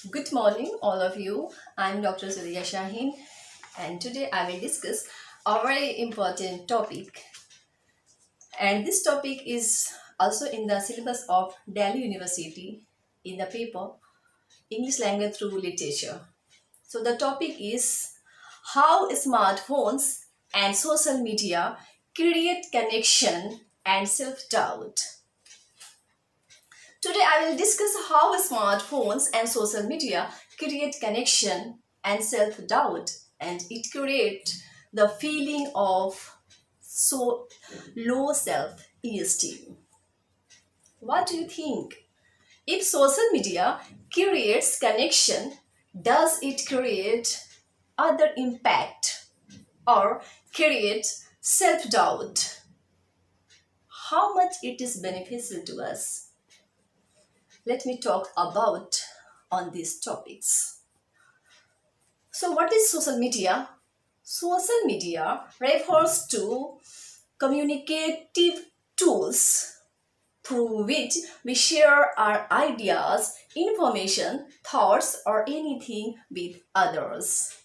Good morning, all of you. I'm Dr. Suraiya Shahin, and today I will discuss a very important topic. And this topic is also in the syllabus of Delhi University in the paper English Language through Literature. So, the topic is how smartphones and social media create connection and self doubt. Today I will discuss how smartphones and social media create connection and self-doubt, and it creates the feeling of so low self-esteem. What do you think? If social media creates connection, does it create other impact or create self-doubt? How much it is beneficial to us? Let me talk about on these topics. So what is social media? Social media refers to communicative tools through which we share our ideas, information, thoughts, or anything with others.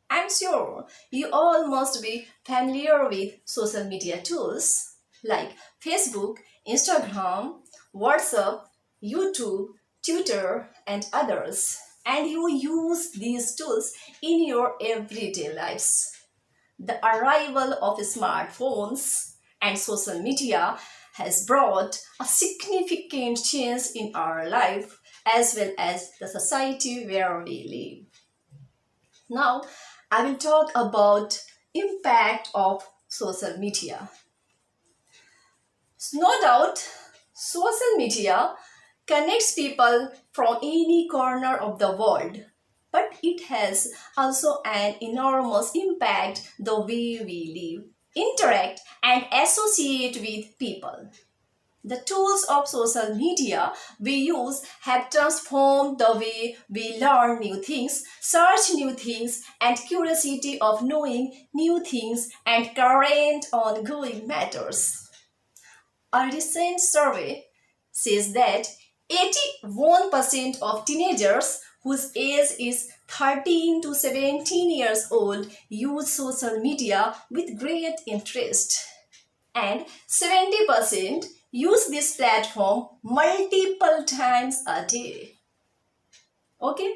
I'm sure you all must be familiar with social media tools like Facebook, Instagram, WhatsApp, YouTube, Twitter, and others. And you use these tools in your everyday lives. The arrival of smartphones and social media has brought a significant change in our life as well as the society where we live. Now, I will talk about impact of social media. No doubt, social media connects people from any corner of the world, but it has also an enormous impact the way we live, interact, and associate with people. The tools of social media we use have transformed the way we learn new things, search new things, and curiosity of knowing new things and current ongoing matters. A recent survey says that 81% of teenagers whose age is 13 to 17 years old use social media with great interest, and 70% use this platform multiple times a day. Okay?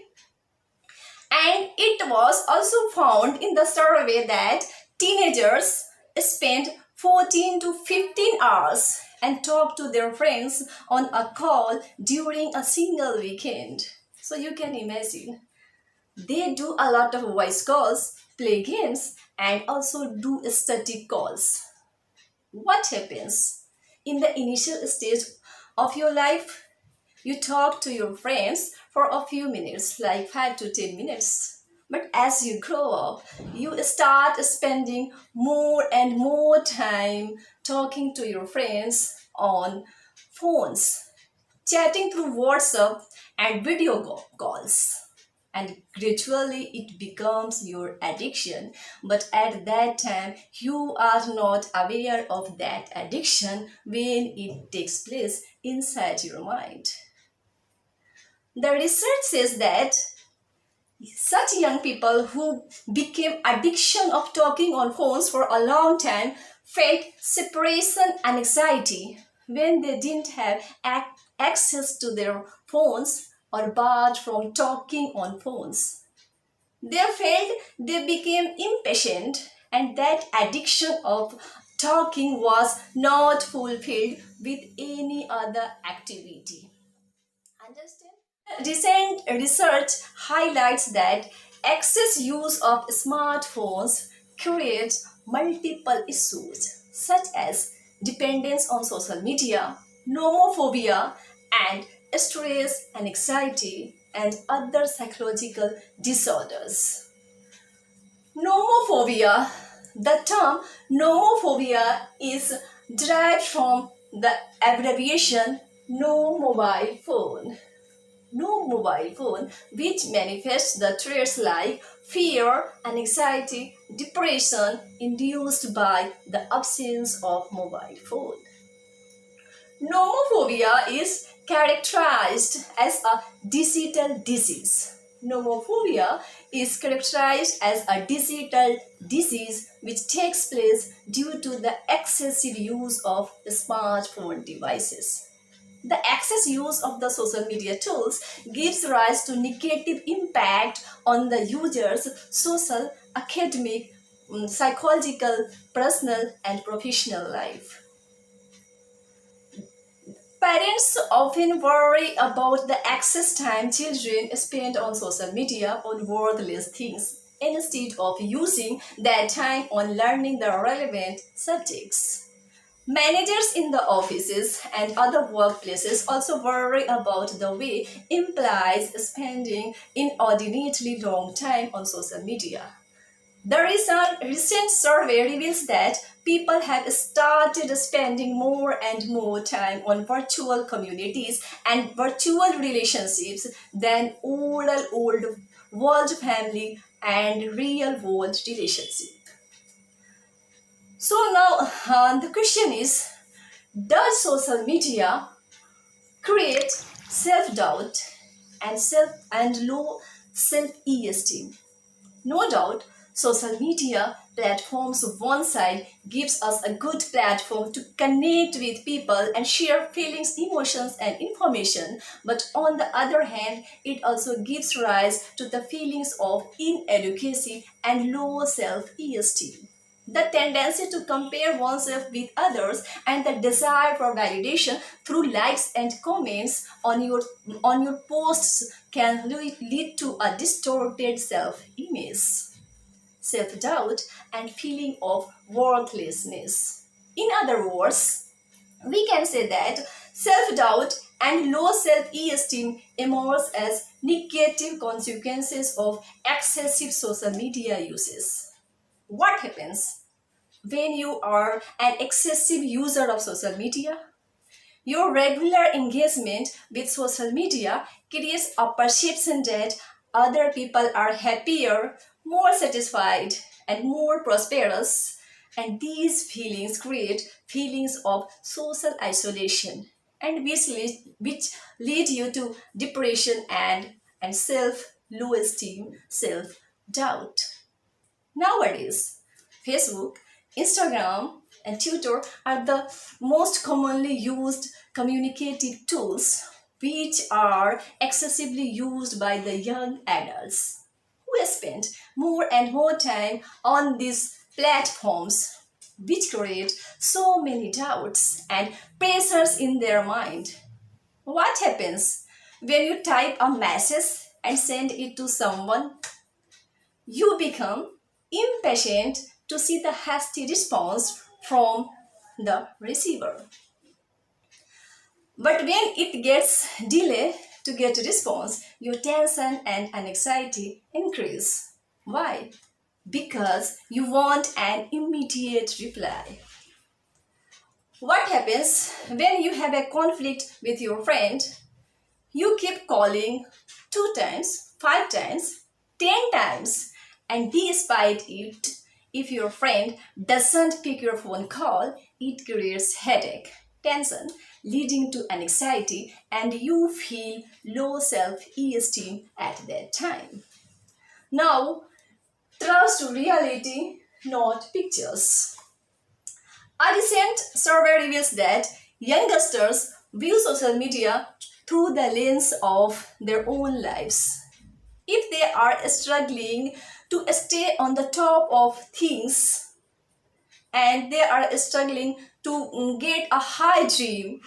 And it was also found in the survey that teenagers spend 14 to 15 hours and talk to their friends on a call during a single weekend. So you can imagine. They do a lot of voice calls, play games, and also do static calls. What happens? In the initial stage of your life, you talk to your friends for a few minutes, like 5 to 10 minutes. But as you grow up, you start spending more and more time talking to your friends on phones, chatting through WhatsApp and video calls. And gradually it becomes your addiction. But at that time, you are not aware of that addiction when it takes place inside your mind. The research says that such young people who became addiction of talking on phones for a long time felt separation and anxiety when they didn't have access to their phones or barred from talking on phones. They felt they became impatient and that addiction of talking was not fulfilled with any other activity. Understand? Recent research highlights that excess use of smartphones creates multiple issues such as dependence on social media, nomophobia, and stress and anxiety and other psychological disorders. Nomophobia. The term nomophobia is derived from the abbreviation no mobile phone. No mobile phone, which manifests the traits like fear and anxiety, depression induced by the absence of mobile phone. Nomophobia is characterized as a digital disease. Nomophobia is characterized as a digital disease which takes place due to the excessive use of smartphone devices. The excess use of the social media tools gives rise to negative impact on the user's social, academic, psychological, personal, and professional life. Parents often worry about the excess time children spend on social media on worthless things instead of using that time on learning the relevant subjects. Managers in the offices and other workplaces also worry about the way employees spending inordinately long time on social media. The recent survey reveals that people have started spending more and more time on virtual communities and virtual relationships than old world family and real world relationship. So now the question is, does social media create self-doubt and low self-esteem? No doubt, social media platforms one side gives us a good platform to connect with people and share feelings, emotions, and information. But on the other hand, it also gives rise to the feelings of inadequacy and low self-esteem. The tendency to compare oneself with others and the desire for validation through likes and comments on your posts can lead to a distorted self-image, self-doubt, and feeling of worthlessness. In other words, we can say that self-doubt and low self-esteem emerge as negative consequences of excessive social media uses. What happens when you are an excessive user of social media? Your regular engagement with social media creates a perception that other people are happier, more satisfied, and more prosperous. And these feelings create feelings of social isolation, and which lead you to depression and self-low esteem, self-doubt. Nowadays, Facebook, Instagram, and Twitter are the most commonly used communicative tools, which are excessively used by the young adults who spend more and more time on these platforms, which create so many doubts and pressures in their mind. What happens when you type a message and send it to someone? You become impatient to see the hasty response from the receiver. But when it gets delay to get a response, your tension and anxiety increase. Why? Because you want an immediate reply. What happens when you have a conflict with your friend? You keep calling 2 times, 5 times, 10 times, and despite it, if your friend doesn't pick your phone call, it creates headache, tension, leading to anxiety, and you feel low self-esteem at that time. Now, trust reality, not pictures. A recent survey reveals that youngsters view social media through the lens of their own lives. If they are struggling to stay on the top of things and they are struggling to get a high dream,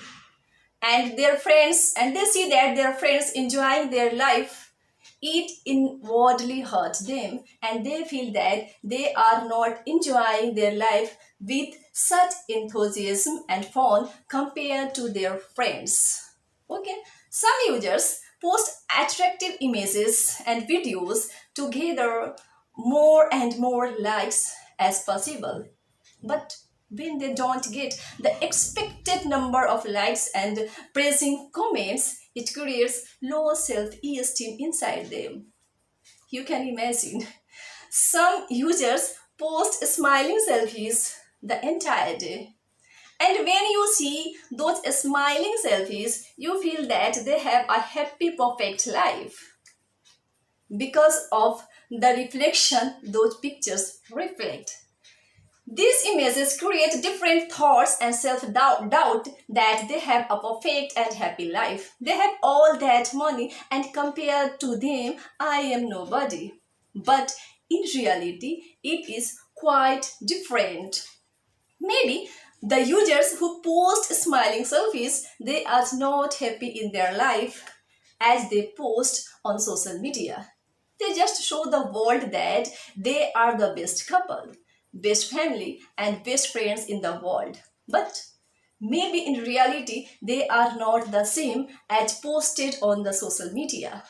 and their friends and they see that their friends enjoying their life, it inwardly hurts them and they feel that they are not enjoying their life with such enthusiasm and fun compared to their friends. Okay, some users post attractive images and videos to gather more and more likes as possible, but when they don't get the expected number of likes and praising comments, it creates low self-esteem inside them. You can imagine. Some users post smiling selfies the entire day, And when you see those smiling selfies, you feel that they have a happy, perfect life because of the reflection those pictures reflect. These images create different thoughts and self-doubt that they have a perfect and happy life. They have all that money and compared to them, I am nobody. But in reality, it is quite different. Maybe the users who post smiling selfies, they are not happy in their life as they post on social media. They just show the world that they are the best couple, best family, and best friends in the world. But maybe in reality, they are not the same as posted on the social media.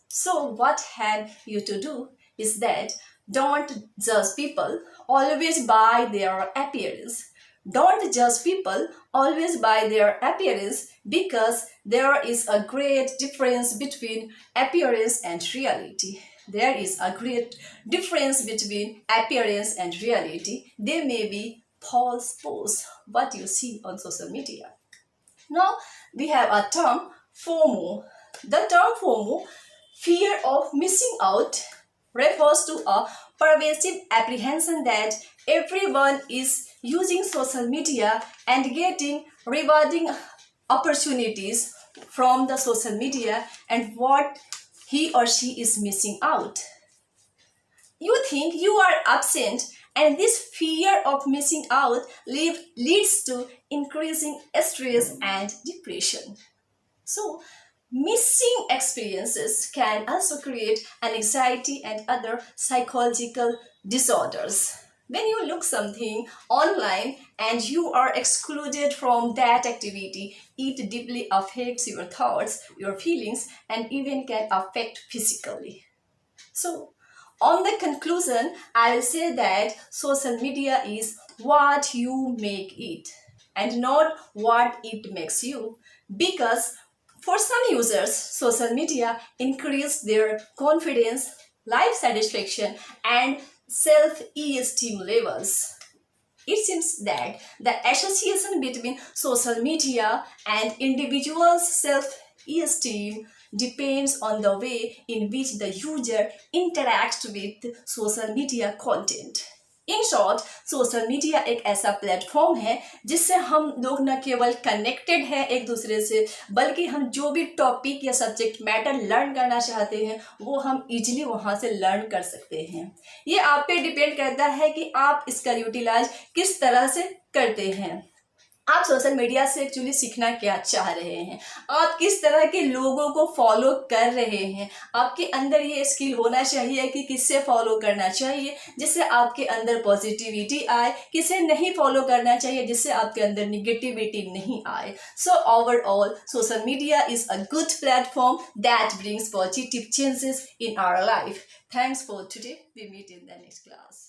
So what have you to do is that don't judge people always by their appearance. Don't judge people always by their appearance because there is a great difference between appearance and reality. There is a great difference between appearance and reality. They may be false posts, what you see on social media. Now we have a term FOMO. The term FOMO, fear of missing out, refers to a pervasive apprehension that everyone is using social media and getting rewarding opportunities from the social media and what he or she is missing out. You think you are absent, and this fear of missing out leads to increasing stress and depression. So, missing experiences can also create anxiety and other psychological disorders. When you look something online and you are excluded from that activity, it deeply affects your thoughts, your feelings, and even can affect physically. So, on the conclusion, I will say that social media is what you make it and not what it makes you. Because for some users, social media increase their confidence, life satisfaction, and self-esteem levels. It seems that the association between social media and individuals' self-esteem depends on the way in which the user interacts with social media content. In short social media एक ऐसा platform है जिससे हम लोग न केवल connected हैं एक दूसरे से, बल्कि हम जो भी टॉपिक या सब्जेक्ट मैटर लर्न करना चाहते हैं वो हम इजीली वहाँ से लर्न कर सकते हैं. ये आप पे डिपेंड करता है कि आप इसका यूटिलाइज किस तरह से करते हैं. आप सोशल मीडिया से एक्चुअली सीखना क्या चाह रहे हैं, आप किस तरह के लोगों को फॉलो कर रहे हैं. आपके अंदर ये स्किल होना चाहिए कि किससे फॉलो करना चाहिए जिससे आपके अंदर पॉजिटिविटी आए, किसे नहीं फॉलो करना चाहिए जिससे आपके अंदर निगेटिविटी नहीं आए. So overall social media is a good platform that brings positive changes in our life. Thanks for today. We meet in the next class.